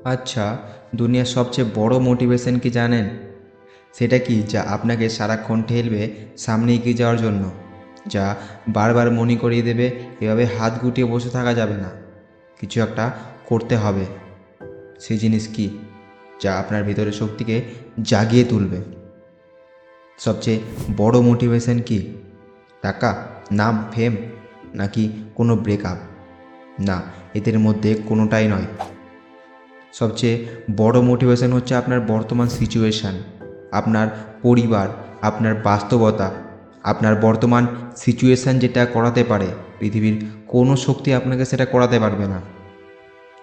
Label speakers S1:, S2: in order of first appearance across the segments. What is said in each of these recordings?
S1: আচ্ছা, দুনিয়ার সবচেয়ে বড় মোটিভেশন কি জানেন? সেটা কি যা আপনাকে সারাক্ষণ ঠেলবে সামনে এগিয়ে যাওয়ার জন্য, যা বারবার মনে করিয়ে দেবে এভাবে হাত গুটিয়ে বসে থাকা যাবে না, কিছু একটা করতে হবে। সেই জিনিস কি যা আপনার ভিতরের শক্তিকে জাগিয়ে তুলবে? সবচেয়ে বড় মোটিভেশন কি? টাকা, নাম, ফেম, নাকি কোনো ব্রেকআপ? না, এদের মধ্যে কোনোটাই নয়। সবচেয়ে বড় মোটিভেশন হচ্ছে আপনার বর্তমান সিচুয়েশান, আপনার পরিবার, আপনার বাস্তবতা। আপনার বর্তমান সিচুয়েশান যেটা করাতে পারে, পৃথিবীর কোনো শক্তি আপনাকে সেটা করাতে পারবে না।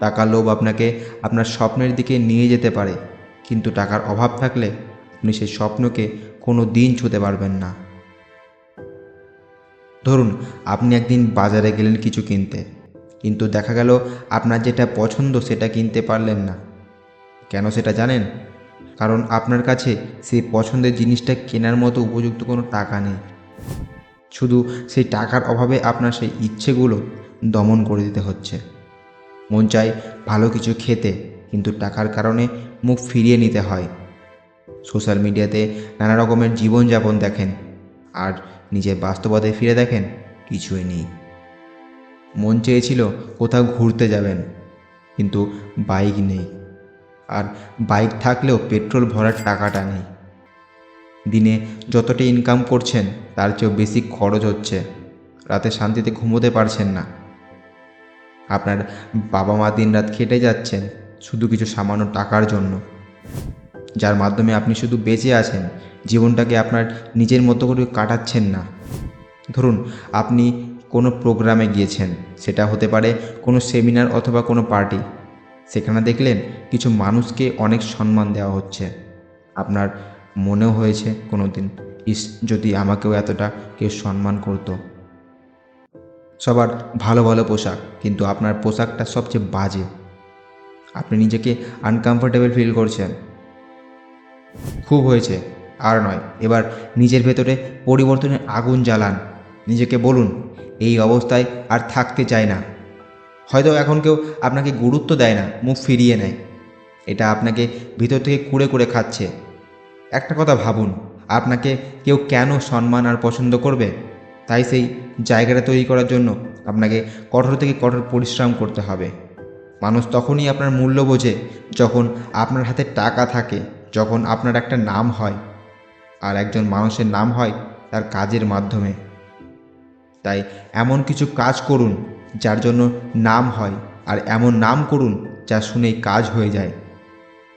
S1: টাকার লোভ আপনাকে আপনার স্বপ্নের দিকে নিয়ে যেতে পারে, কিন্তু টাকার অভাব থাকলে আপনি সেই স্বপ্নকে কোনো দিন ছুঁতে পারবেন না। ধরুন, আপনি একদিন বাজারে গেলেন কিছু কিনতে, কিন্তু দেখা গেল আপনার যেটা পছন্দ সেটা কিনতে পারলেন না। কেন সেটা জানেন? কারণ আপনার কাছে সেই পছন্দের জিনিসটা কেনার মতো উপযুক্ত কোনো টাকা নেই। শুধু সেই টাকার অভাবে আপনার সেই ইচ্ছেগুলো দমন করে দিতে হচ্ছে। মন চায় ভালো কিছু খেতে, কিন্তু টাকার কারণে মুখ ফিরিয়ে নিতে হয়। সোশ্যাল মিডিয়াতে নানা রকমের জীবনযাপন দেখেন, আর নিজের বাস্তবতায় ফিরে দেখেন কিছুই নেই। মন চেয়েছিল কোথাও ঘুরতে যাবেন, কিন্তু বাইক নেই, আর বাইক থাকলেও পেট্রোল ভরার টাকাটা নেই। দিনে যতটা ইনকাম করছেন তার চেয়েও বেশি খরচ হচ্ছে, রাতে শান্তিতে ঘুমোতে পারছেন না। আপনার বাবা মা দিনরাত খেটে যাচ্ছেন শুধু কিছু সামান্য টাকার জন্য, যার মাধ্যমে আপনি শুধু বেঁচে আছেন, জীবনটাকে আপনার নিজের মতো করে কাটাচ্ছেন না। ধরুন, আপনি কোনো প্রোগ্রামে গিয়েছেন, সেটা হতে পারে কোনো সেমিনার অথবা কোনো পার্টি। সেখানে দেখলেন কিছু মানুষকে অনেক সম্মান দেওয়া হচ্ছে। আপনার মনেও হয়েছে কোনো দিন, ইস, যদি আমাকেও এতটা কেউ সম্মান করতো। সবার ভালো ভালো পোশাক, কিন্তু আপনার পোশাকটা সবচেয়ে বাজে। আপনি নিজেকে আনকমফোর্টেবল ফিল করছেন। খুব হয়েছে, আর নয়। এবার নিজের ভেতরে পরিবর্তনের আগুন জ্বালান। নিজেকে বলুন, এই অবস্থায় আর থাকতে চাই না। হয়তো এখন কেউ আপনাকে গুরুত্ব দেয় না, মুখ ফিরিয়ে নেয়, এটা আপনাকে ভিতর থেকে কুড়ে কুড়ে খাচ্ছে। একটা কথা ভাবুন, আপনাকে কেউ কেন সম্মান আর পছন্দ করবে? তাই সেই জায়গাটা তৈরি করার জন্য আপনাকে কঠোর থেকে কঠোর পরিশ্রম করতে হবে। মানুষ তখনই আপনার মূল্য বোঝে যখন আপনার হাতে টাকা থাকে, যখন আপনার একটা নাম হয়। আর একজন মানুষের নাম হয় তার কাজের মাধ্যমে। তাই এমন কিছু কাজ করুন যার জন্য নাম হয়, আর এমন নাম করুন যা শুনেই কাজ হয়ে যায়।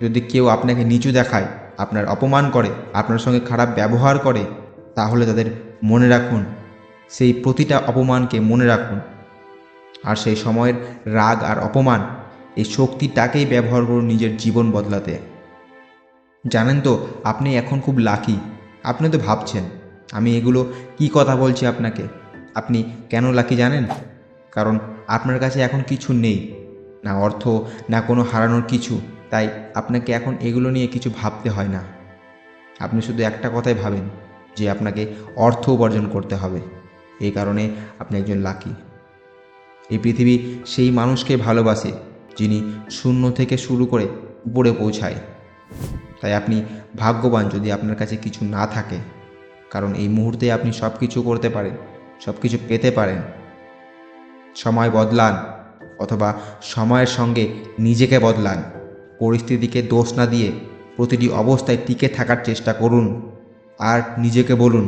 S1: যদি কেউ আপনাকে নিচু দেখায়, আপনার অপমান করে, আপনার সঙ্গে খারাপ ব্যবহার করে, তাহলে তাদের মনে রাখুন, সেই প্রতিটা অপমানকে মনে রাখুন। আর সেই সময়ের রাগ আর অপমান, এই শক্তিটাকেই ব্যবহার করুন নিজের জীবন বদলাতে। জানেন তো, আপনি এখন খুব লাকি। আপনি তো ভাবছেন আমি এগুলো কি কথা বলছি আপনাকে। আপনি কেন লাকি জানেন? কারণ আপনার কাছে এখন কিছু নেই, না অর্থ, না কোনো হারানোর কিছু। তাই আপনাকে এখন এগুলো নিয়ে কিছু ভাবতে হয় না। আপনি শুধু একটা কথাই ভাবেন, যে আপনাকে অর্থ উপার্জন করতে হবে। এই কারণে আপনি একজন লাকি। এই পৃথিবী সেই মানুষকে ভালোবাসে যিনি শূন্য থেকে শুরু করে উপরে পৌঁছায়। তাই আপনি ভাগ্যবান যদি আপনার কাছে কিছু না থাকে, কারণ এই মুহূর্তে আপনি সব কিছু করতে পারেন, সব কিছু পেতে পারেন। সময় বদলান, অথবা সময়ের সঙ্গে নিজেকে বদলান। পরিস্থিতিকে দোষ না দিয়ে প্রতিটি অবস্থায় টিকে থাকার চেষ্টা করুন। আর নিজেকে বলুন,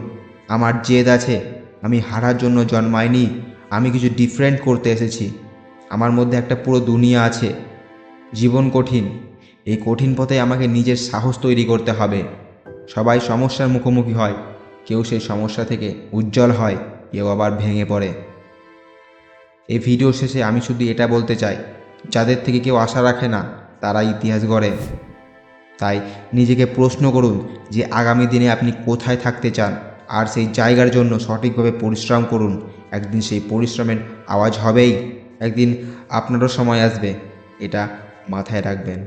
S1: আমার জেদ আছে, আমি হারার জন্য জন্মাইনি, আমি কিছু ডিফারেন্ট করতে এসেছি। আমার মধ্যে একটা পুরো দুনিয়া আছে। জীবন কঠিন, এই কঠিন পথে আমাকে নিজের সাহস তৈরি করতে হবে। সবাই সমস্যার মুখোমুখি হয়, কেউ সেই সমস্যা থেকে উজ্জ্বল হয়, কেউ আবার ভেঙে পড়ে। এই ভিডিও শেষে আমি শুধু এটা বলতে চাই, যাদের থেকে কেউ আশা রাখে না তারা ইতিহাস গড়ে। তাই নিজেকে প্রশ্ন করুন যে আগামী দিনে আপনি কোথায় থাকতে চান, আর সেই জায়গার জন্য সঠিকভাবে পরিশ্রম করুন। একদিন সেই পরিশ্রমের আওয়াজ হবেই, একদিন আপনারও সময় আসবে, এটা মাথায় রাখবেন।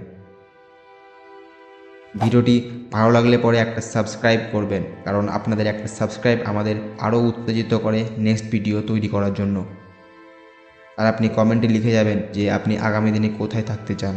S1: ভিডিওটি ভালো লাগলে পরে একটা সাবস্ক্রাইব করবেন, কারণ আপনাদের একটা সাবস্ক্রাইব আমাদের আরও উত্তেজিত করে নেক্সট ভিডিও তৈরি করার জন্য। আর আপনি কমেন্টে লিখে যাবেন যে আপনি আগামী দিনে কোথায় থাকতে চান।